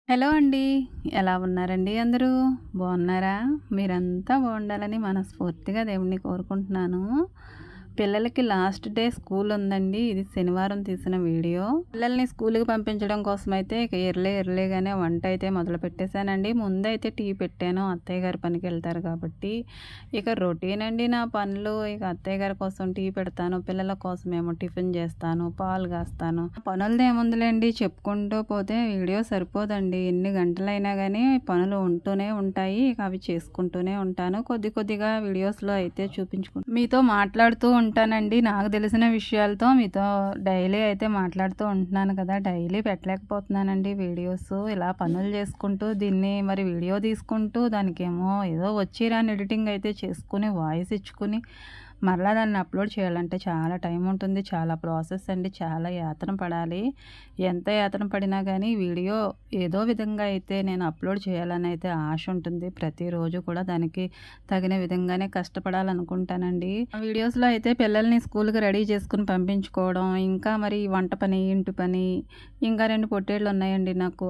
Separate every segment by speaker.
Speaker 1: Hello అండి. ఎలా ఉన్నారండి అందరూ? బాగున్నారా? మీరంతా బాగుండాలని మనస్ఫూర్తిగా దేవుడిని కోరుకుంటున్నాను. పిల్లలకి లాస్ట్ డే స్కూల్ ఉందండి. ఇది శనివారం తీసిన వీడియో. పిల్లల్ని స్కూల్‌కి పంపించడం కోసమైతే ఇక ఎర్లీగానే వంట అయితే మొదలుపెట్టేసానండి. ముందైతే టీ పెట్టాను. అత్తయ్య గారు పనికెళ్తారు కాబట్టి. ఇక రొటీన్ అండి నా పనులు. ఇక అత్తయ్య గారి కోసం టీ పెడతాను. పిల్లల కోసమేమో టిఫిన్ చేస్తాను. పాలు కాస్తాను. పనులదేముందిలేండి, చెప్పుకుంటూ పోతే వీడియో సరిపోదండి. ఎన్ని గంటలైనా గానీ పనులు ఉంటూనే ఉంటాయి. ఇక అవి చేసుకుంటూనే ఉంటాను. కొద్దిగా వీడియోస్‌లో అయితే మీతో మాట్లాడుతూ ఉంటానండి. నాకు తెలిసిన విషయాలతో మీతో డైలీ అయితే మాట్లాడుతూ ఉంటున్నాను కదా! డైలీ పెట్టలేకపోతున్నానండి వీడియోస్. ఇలా పనులు చేసుకుంటూ దీన్ని మరి వీడియో తీసుకుంటూ దానికేమో ఏదో వచ్చి రాని ఎడిటింగ్ అయితే చేసుకుని వాయిస్ ఇచ్చుకుని మరలా దాన్ని అప్లోడ్ చేయాలంటే చాలా టైం ఉంటుంది. చాలా ప్రాసెస్ అండి. చాలా యాతన పడాలి. ఎంత యాతన పడినా కానీ వీడియో ఏదో విధంగా అయితే నేను అప్లోడ్ చేయాలని అయితే ఆశ ఉంటుంది. ప్రతిరోజు కూడా దానికి తగిన విధంగానే కష్టపడాలనుకుంటానండి. వీడియోస్లో అయితే పిల్లల్ని స్కూల్కి రెడీ చేసుకుని పంపించుకోవడం, ఇంకా మరి వంట పని, ఇంటి పని, ఇంకా 2 పొట్టేళ్ళు ఉన్నాయండి నాకు.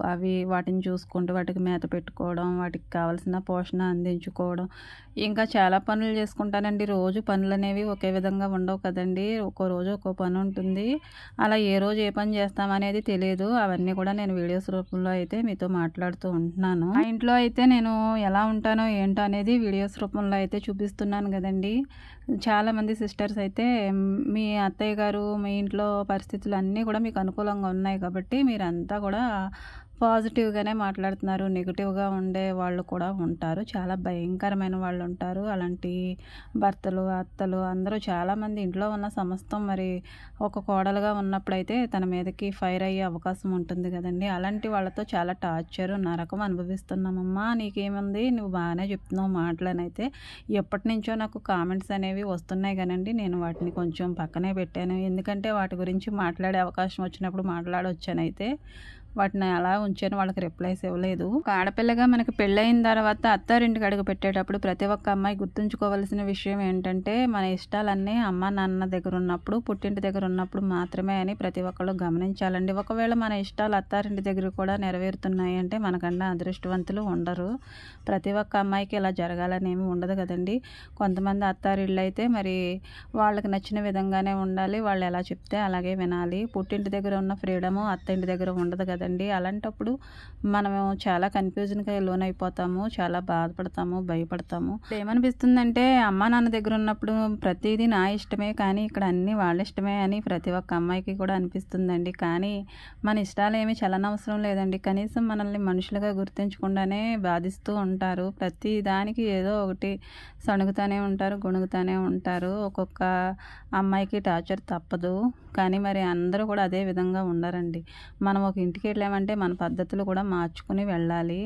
Speaker 1: వాటిని చూసుకుంటూ వాటికి మేత పెట్టుకోవడం, వాటికి కావాల్సిన పోషణ అందించుకోవడం, ఇంకా చాలా పనులు చేసుకుంటానండి. రోజు పనులనేవి ఒకే విధంగా ఉండవు కదండి. ఒక్కో రోజు ఒక్కో పని ఉంటుంది. అలా ఏ రోజు ఏ పని చేస్తామనేది తెలియదు. అవన్నీ కూడా నేను వీడియోస్ రూపంలో అయితే మీతో మాట్లాడుతూ ఉంటున్నాను. మా ఇంట్లో అయితే నేను ఎలా ఉంటానో ఏంటో అనేది వీడియోస్ రూపంలో అయితే చూపిస్తున్నాను కదండి. చాలామంది సిస్టర్స్ అయితే మీ అత్తయ్య గారు మీ ఇంట్లో పరిస్థితులు అన్నీ కూడా మీకు అనుకూలంగా ఉన్నాయి కాబట్టి మీరంతా కూడా పాజిటివ్గానే మాట్లాడుతున్నారు. నెగిటివ్గా ఉండే వాళ్ళు కూడా ఉంటారు. చాలా భయంకరమైన వాళ్ళు ఉంటారు. అలాంటి భర్తలు, అత్తలు అందరూ చాలామంది ఇంట్లో ఉన్న సమస్తం మరి ఒక కోడలుగా ఉన్నప్పుడైతే తన మీదకి ఫైర్ అయ్యే అవకాశం ఉంటుంది కదండి. అలాంటి వాళ్ళతో చాలా టార్చర్, నరకం అనుభవిస్తున్నామమ్మా, నీకేముంది, నువ్వు బాగానే చెప్తున్నావు మాటలనైతే ఎప్పటి నుంచో నాకు కామెంట్స్ అనేవి వస్తున్నాయి కానండి. నేను వాటిని కొంచెం పక్కనే పెట్టాను. ఎందుకంటే వాటి గురించి మాట్లాడే అవకాశం వచ్చినప్పుడు మాట్లాడొచ్చానైతే వాటిని అలా ఉంచాను. వాళ్ళకి రిప్లైస్ ఇవ్వలేదు. ఒక ఆడపిల్లగా మనకి పెళ్ళయిన తర్వాత అత్తారింటికి అడుగు పెట్టేటప్పుడు ప్రతి ఒక్క అమ్మాయి గుర్తుంచుకోవాల్సిన విషయం ఏంటంటే మన ఇష్టాలన్నీ అమ్మ నాన్న దగ్గర ఉన్నప్పుడు, పుట్టింటి దగ్గర ఉన్నప్పుడు మాత్రమే అని ప్రతి ఒక్కళ్ళు గమనించాలండి. ఒకవేళ మన ఇష్టాలు అత్తారింటి దగ్గర కూడా నెరవేరుతున్నాయి అంటే మనకన్నా అదృష్టవంతులు ఉండరు. ప్రతి ఒక్క అమ్మాయికి ఇలా జరగాలని ఏమి ఉండదు కదండి. కొంతమంది అత్తారిళ్ళు అయితే మరి వాళ్ళకి నచ్చిన విధంగానే ఉండాలి. వాళ్ళు ఎలా చెప్తే అలాగే వినాలి. పుట్టింటి దగ్గర ఉన్న ఫ్రీడము అత్తింటి దగ్గర ఉండదు కదండి. అలాంటప్పుడు మనము చాలా కన్ఫ్యూజన్గా లోనైపోతాము. చాలా బాధపడతాము, భయపడతాము. ఏమనిపిస్తుందంటే అమ్మ నాన్న దగ్గర ఉన్నప్పుడు ప్రతిదీ నా ఇష్టమే, కానీ ఇక్కడ అన్నీ వాళ్ళ ఇష్టమే అని ప్రతి ఒక్క అమ్మాయికి కూడా అనిపిస్తుందండి. కానీ మన ఇష్టాలు ఏమీ చలనవసరం లేదండి. కనీసం మనల్ని మనుషులుగా గుర్తించకుండానే బాధిస్తూ ఉంటారు. ప్రతి దానికి ఏదో ఒకటి సణుగుతానే ఉంటారు, గొణుగుతానే ఉంటారు. ఒక్కొక్క అమ్మాయికి టార్చర్ తప్పదు. కానీ మరి అందరూ కూడా అదే విధంగా ఉండరండి. మనం ఒక ఇంటికి వెళ్ళామంటే మన పద్ధతులు కూడా మార్చుకుని వెళ్ళాలి.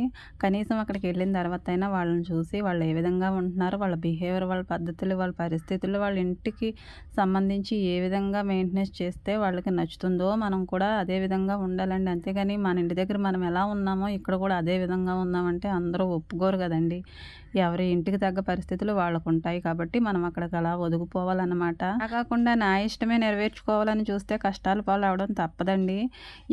Speaker 1: కనీసం అక్కడికి వెళ్ళిన తర్వాత అయినా వాళ్ళని చూసి వాళ్ళు ఏ విధంగా ఉంటున్నారు, వాళ్ళ బిహేవియర్, వాళ్ళ పద్ధతులు, వాళ్ళ పరిస్థితులు, వాళ్ళ ఇంటికి సంబంధించి ఏ విధంగా మెయింటెనెన్స్ చేస్తే వాళ్ళకి నచ్చుతుందో మనం కూడా అదే విధంగా ఉండాలండి. అంతేగాని మన ఇంటి దగ్గర మనం ఎలా ఉన్నామో ఇక్కడ కూడా అదే విధంగా ఉన్నామంటే అందరూ ఒప్పుకోరు కదండి. ఎవరి ఇంటికి తగ్గ పరిస్థితులు వాళ్ళకు ఉంటాయి కాబట్టి మనం అక్కడికి అలా ఒదిగిపోవాలన్నమాట. అలా కాకుండా నా ఇష్టమే నెరవేర్చుకోవాలని చూస్తే కష్టాలు పాలు అవడం తప్పదండి.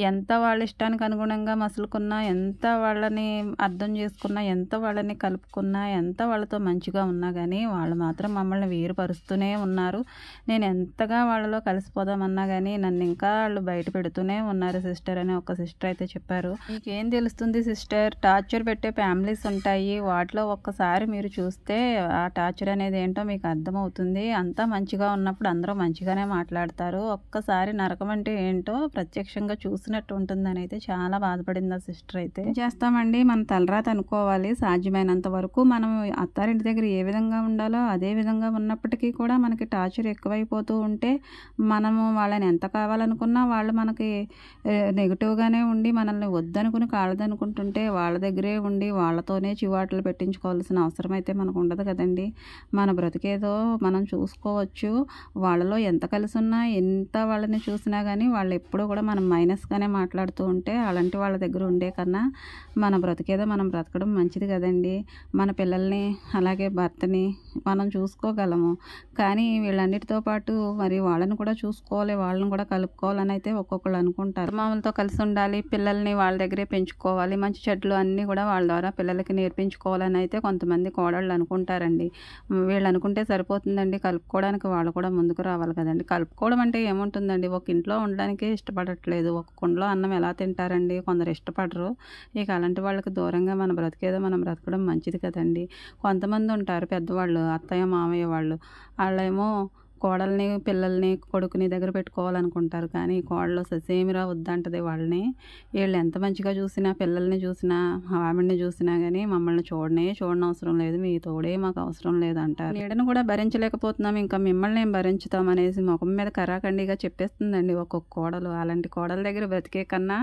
Speaker 1: ఎంత వాళ్ళ ఇష్టానికి అనుగుణంగా మసులుకున్నా, ఎంత వాళ్ళని అర్థం చేసుకున్నా, ఎంత వాళ్ళని కలుపుకున్నా, ఎంత వాళ్ళతో మంచిగా ఉన్నా కానీ వాళ్ళు మాత్రం మమ్మల్ని వేరుపరుస్తూనే ఉన్నారు. నేను ఎంతగా వాళ్ళలో కలిసిపోదామన్నా కానీ నన్ను ఇంకా వాళ్ళు బయట పెడుతూనే ఉన్నారు సిస్టర్ అని ఒక సిస్టర్ అయితే చెప్పారు. మీకేం తెలుస్తుంది సిస్టర్, టార్చర్ పెట్టే ఫ్యామిలీస్ ఉంటాయి. వాటిలో ఒక్కసారి మీరు చూస్తే ఆ టార్చర్ అనేది ఏంటో మీకు అర్థమవుతుంది. అంతా మంచిగా ఉన్నప్పుడు అందరూ మంచిగానే మాట్లాడతారు. ఒక్కసారి నరకం అంటే ఏంటో ప్రత్యక్షంగా చూసినట్టు ఉంటుందని అయితే చాలా బాధపడింది ఆ సిస్టర్ అయితే. ఏం చేస్తామండి, మన తలరాత అనుకోవాలి. సాధ్యమైనంత వరకు మనం అత్తారింటి దగ్గర ఏ విధంగా ఉండాలో అదే విధంగా ఉన్నప్పటికీ కూడా మనకి టార్చర్ ఎక్కువైపోతూ ఉంటే మనము వాళ్ళని ఎంత కావాలనుకున్నా వాళ్ళు మనకి నెగిటివ్గానే ఉండి మనల్ని వద్దనుకుని కాళ్ళదనుకుంటుంటే వాళ్ళ దగ్గరే ఉండి వాళ్ళతోనే చివాట్లు పెట్టించుకోవాల్సిన అవసరం అయితే మనకు ఉండదు కదండి. మన బ్రతికేదో మనం చూసుకోవచ్చు. వాళ్ళలో ఎంత కలిసి ఉన్నా ఎంత వాళ్ళని చూసినా కానీ వాళ్ళు ఎప్పుడూ కూడా మనం మైనస్గానే మాట్లాడుతూ ఉంటే అలాంటి వాళ్ళ దగ్గర ఉండే కన్నా మన బ్రతికేదో మనం బ్రతకడం మంచిది కదండి. మన పిల్లల్ని అలాగే భర్తని మనం చూసుకోగలము. కానీ వీళ్ళన్నిటితో పాటు మరి వాళ్ళని కూడా చూసుకోవాలి, వాళ్ళని కూడా కలుపుకోవాలని అయితే ఒక్కొక్కళ్ళు అనుకుంటారు. మామూలతో కలిసి ఉండాలి, పిల్లల్ని వాళ్ళ దగ్గరే పెంచుకోవాలి, మంచి చెడ్లు అన్నీ కూడా వాళ్ళ ద్వారా పిల్లలకి నేర్పించుకోవాలని అయితే కొంతమంది కోడళ్ళు అనుకుంటారండి. వీళ్ళు అనుకుంటే సరిపోతుందండి, కలుపుకోవడానికి వాళ్ళు కూడా ముందుకు రావాలి కదండి. కలుపుకోవడం అంటే ఏముంటుందండి, ఒక ఇంట్లో ఉండడానికే ఇష్టపడట్లేదు, ఒక కుండలో అన్నం ఎలా తింటారండి, కొందరు ఇష్టపడరు. ఇక అలాంటి వాళ్ళకి దూరంగా మన బ్రతికేదో మనం బ్రతకడం మంచిది కదండి. కొంతమంది ఉంటారు పెద్దవాళ్ళు, అత్తయ్య మామయ్య వాళ్ళు, వాళ్ళేమో కోడల్ని పిల్లల్ని కొడుకుని దగ్గర పెట్టుకోవాలనుకుంటారు. కానీ కోడలు ససేమిరా వద్దంటది వాళ్ళని. వీళ్ళు ఎంత మంచిగా చూసినా, పిల్లల్ని చూసినా, ఆవిడని చూసినా కానీ మమ్మల్ని చూడనవసరం లేదు, మీ తోడే మాకు అవసరం లేదంటారు. నీడను కూడా భరించలేకపోతున్నాం, ఇంకా మిమ్మల్ని ఏం భరించుతాం అనేసి ముఖం మీద కరాఖండిగా చెప్పేస్తుందండి ఒక్కొక్క కోడలు. అలాంటి కోడల దగ్గర బ్రతికే కన్నా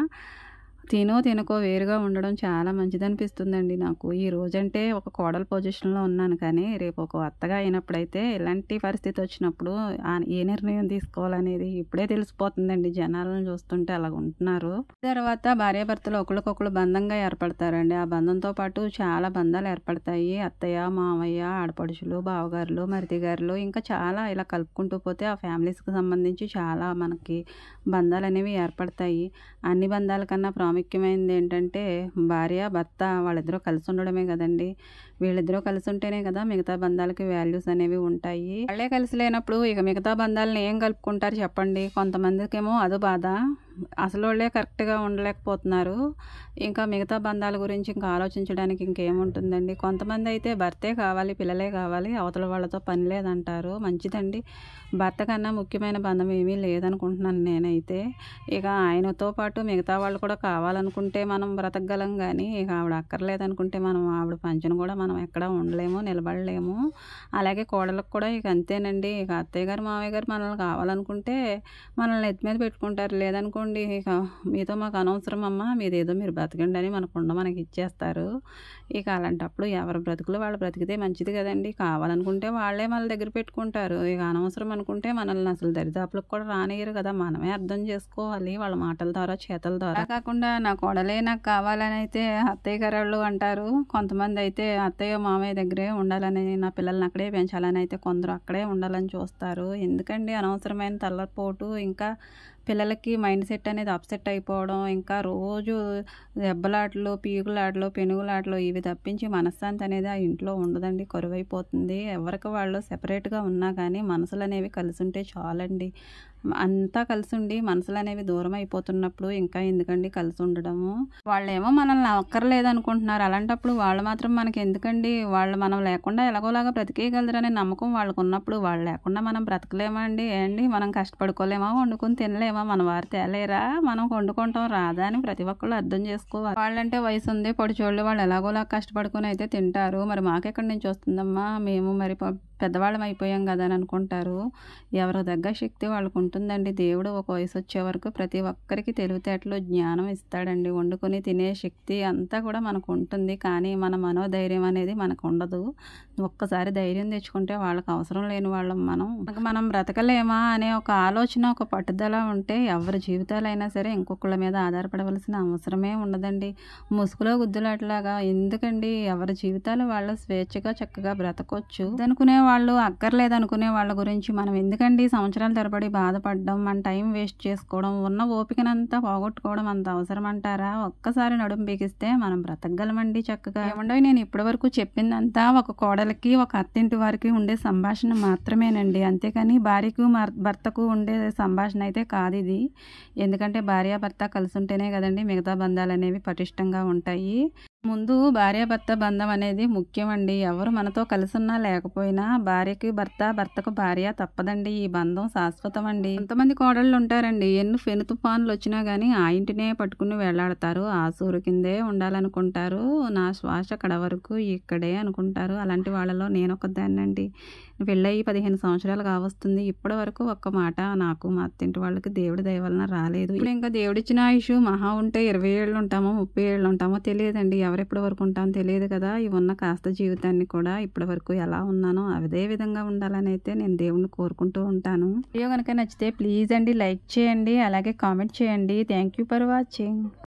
Speaker 1: తినకో వేరుగా ఉండడం చాలా మంచిదనిపిస్తుందండి నాకు. ఈ రోజంటే ఒక కోడల పొజిషన్లో ఉన్నాను, కానీ రేపు ఒక అత్తగా అయినప్పుడైతే ఇలాంటి పరిస్థితి వచ్చినప్పుడు ఏ నిర్ణయం తీసుకోవాలనేది ఇప్పుడే తెలిసిపోతుందండి. జనాలను చూస్తుంటే అలాగ ఉంటున్నారు. తర్వాత భార్యాభర్తలు ఒకరికొకరు బంధంగా ఏర్పడతారండి. ఆ బంధంతో పాటు చాలా బంధాలు ఏర్పడతాయి. అత్తయ్య మామయ్య, ఆడపడుచులు, బావగారులు, మరిదిగారులు, ఇంకా చాలా ఇలా కలుపుకుంటూ పోతే ఆ ఫ్యామిలీస్కి సంబంధించి చాలా మనకి బంధాలు అనేవి ఏర్పడతాయి. అన్ని బంధాల కన్నా ప్రాముఖ్యమైనది ఏంటంటే భార్య భర్త వాళ్ళిద్దరూ కలిసి ఉండడమే కదండి. వీళ్ళిద్దరూ కలిసి ఉంటేనే కదా మిగతా బంధాలకి వాల్యూస్ అనేవి ఉంటాయి. వాళ్ళే కలిసి లేనప్పుడు ఇక మిగతా బంధాలను ఏం కలుపుకుంటారు చెప్పండి. కొంతమందికేమో అదో బాధ, అసలు వాళ్ళే కరెక్ట్గా ఉండలేకపోతున్నారు, ఇంకా మిగతా బంధాల గురించి ఇంకా ఆలోచించడానికి ఇంకేముంటుందండి. కొంతమంది అయితే భర్తే కావాలి, పిల్లలే కావాలి, అవతల వాళ్ళతో పని లేదంటారు. మంచిదండి, భర్త కన్నా ముఖ్యమైన బంధం ఏమీ లేదనుకుంటున్నాను నేనైతే. ఇక ఆయనతో పాటు మిగతా వాళ్ళు కూడా కావాలనుకుంటే మనం బ్రతకగలం, కానీ ఇక ఆవిడ అక్కర్లేదనుకుంటే మనం ఆవిడ పంచను కూడా మనం ఎక్కడ ఉండలేము, నిలబడలేము. అలాగే కోడలకు కూడా ఇక అంతేనండి. ఇక అత్తయ్య గారు మామయ్య గారు మనల్ని కావాలనుకుంటే మనల్ని ఎత్తి మీద పెట్టుకుంటారు, లేదనుకోండి ఇక మీతో మాకు అనవసరం అమ్మా, మీదేదో మీరు బ్రతకండి అని మనకి ఇచ్చేస్తారు. ఇక అలాంటప్పుడు ఎవరి బ్రతుకులు వాళ్ళు బ్రతికితే మంచిది కదండి. కావాలనుకుంటే వాళ్ళే మన దగ్గర పెట్టుకుంటారు, ఇక అనవసరం అనుకుంటే మనల్ని అసలు దరిదాపులకు కూడా రానియరు కదా. మనమే అర్థం చేసుకోవాలి వాళ్ళ మాటల ద్వారా, చేతల ద్వారా. కాకుండా నా కోడలే నాకు కావాలని అయితే అత్తయ్య గారు వాళ్ళు అంటారు. కొంతమంది అయితే అత్తయ్య మామయ్య దగ్గరే ఉండాలని, నా పిల్లల్ని అక్కడే పెంచాలని అయితే కొందరు అక్కడే ఉండాలని చూస్తారు. ఎందుకండి అనవసరమైన తలపోటు, ఇంకా పిల్లలకి మైండ్ సెట్ అనేది అప్సెట్ అయిపోవడం, ఇంకా రోజు దెబ్బలాటలు, పీకులాటలు, పెనుగులాటలు ఇవి తప్పించి మనశ్శాంతి అనేది ఆ ఇంట్లో ఉండదండి, కరువైపోతుంది. ఎవరికి వాళ్ళు సెపరేట్గా ఉన్నా కానీ మనసులు అనేవి కలిసి ఉంటే చాలండి. అంతా కలిసి ఉండి మనసులు అనేవి దూరం అయిపోతున్నప్పుడు ఇంకా ఎందుకండి కలిసి ఉండడము. వాళ్ళేమో మనల్ని అక్కర్లేదు అనుకుంటున్నారు, అలాంటప్పుడు వాళ్ళు మాత్రం మనకి ఎందుకండి. వాళ్ళు మనం లేకుండా ఎలాగోలాగా బ్రతికేయగలరనే నమ్మకం వాళ్ళకు ఉన్నప్పుడు వాళ్ళు లేకుండా మనం బ్రతకలేమా అండి. ఏంటి మనం కష్టపడుకోలేమా, వండుకొని తినలేమా, మన వారు తేలేరా, మనం వండుకుంటాం రాదా అని ప్రతి ఒక్కళ్ళు అర్థం చేసుకోవాలి. వాళ్ళంటే వయసు ఉంది, పొడిచోళ్ళు, వాళ్ళు ఎలాగోలా కష్టపడుకొని అయితే తింటారు. మరి మాకెక్కడి నుంచి వస్తుందమ్మా, మేము మరి పెద్దవాళ్ళం అయిపోయాం కదా అని అనుకుంటారు. ఎవరి దగ్గర శక్తి వాళ్ళకు ఉంటుందండి. దేవుడు ఒక వయసు వచ్చే వరకు ప్రతి ఒక్కరికి తెలివితేటలు, జ్ఞానం ఇస్తాడండి. వండుకొని తినే శక్తి అంతా కూడా మనకు ఉంటుంది, కానీ మన మనోధైర్యం అనేది మనకు ఉండదు. ఒక్కసారి ధైర్యం తెచ్చుకుంటే వాళ్ళకి అవసరం లేని వాళ్ళం మనం బ్రతకలేమా అనే ఒక ఆలోచన, ఒక పట్టుదల ఉంటే ఎవరి జీవితాలైనా సరే ఇంకొకళ్ళ మీద ఆధారపడవలసిన అవసరమే ఉండదండి. ముసుగులో గుద్దులాటలాగా ఎందుకండి, ఎవరి జీవితాలు వాళ్ళు స్వేచ్ఛగా చక్కగా బ్రతకొచ్చు. అనుకునే వాళ్ళు, అక్కర్లేదనుకునే వాళ్ళ గురించి మనం ఎందుకండి సంవత్సరాల తరబడి బాధపడడం, మన టైం వేస్ట్ చేసుకోవడం, ఉన్న ఓపికనంతా పోగొట్టుకోవడం అంత అవసరం అంటారా? ఒక్కసారి నడుము బిగిస్తే మనం బ్రతకగలమండి చక్కగా. ఏమండో నేను ఇప్పటి వరకు చెప్పిందంతా ఒక కోడలికి, ఒక అత్తింటి వారికి ఉండే సంభాషణ మాత్రమేనండి, అంతేకాని భార్యకు భర్తకు ఉండే సంభాషణ అయితే కాదు ఇది. ఎందుకంటే భార్యాభర్త కలిసి ఉంటేనే కదండి మిగతా బంధాలు అనేవి పటిష్టంగా ఉంటాయి. ముందు భార్యాభర్త బంధం అనేది ముఖ్యమండి. ఎవరు మనతో కలిసి ఉన్నా లేకపోయినా భార్యకి భర్త, భర్తకు భార్య తప్పదండి. ఈ బంధం శాశ్వతం అండి. కొంతమంది కోడళ్ళు ఉంటారండి, ఎన్ని పెను తుఫాన్లు వచ్చినా కానీ ఆ ఇంటినే పట్టుకుని వేలాడతారు, ఆ సూరు కిందే ఉండాలనుకుంటారు, నా శ్వాస కడ వరకు ఇక్కడే అనుకుంటారు. అలాంటి వాళ్ళలో నేను ఒకదాన్నండి. పెళ్ళయి 15 సంవత్సరాలు కావస్తుంది, ఇప్పటి వరకు ఒక్క మాట నాకు మా అత్తింటి వాళ్ళకి దేవుడి దయ వలన రాలేదు. ఇప్పుడు ఇంకా దేవుడిచ్చిన ఆయుష్ మహా ఉంటే 20 ఏళ్ళు ఉంటామో 30 ఏళ్ళు ఉంటామో తెలియదండి. ఎవరెప్పటి వరకు ఉంటామో తెలియదు కదా. ఈ ఉన్న కాస్త జీవితాన్ని కూడా ఇప్పటి వరకు ఎలా ఉన్నానో అదే విధంగా ఉండాలని అయితే నేను దేవుణ్ణి కోరుకుంటూ ఉంటాను. వీడియో కనుక నచ్చితే ప్లీజ్ అండి లైక్ చేయండి, అలాగే కామెంట్ చేయండి. Thank you for watching.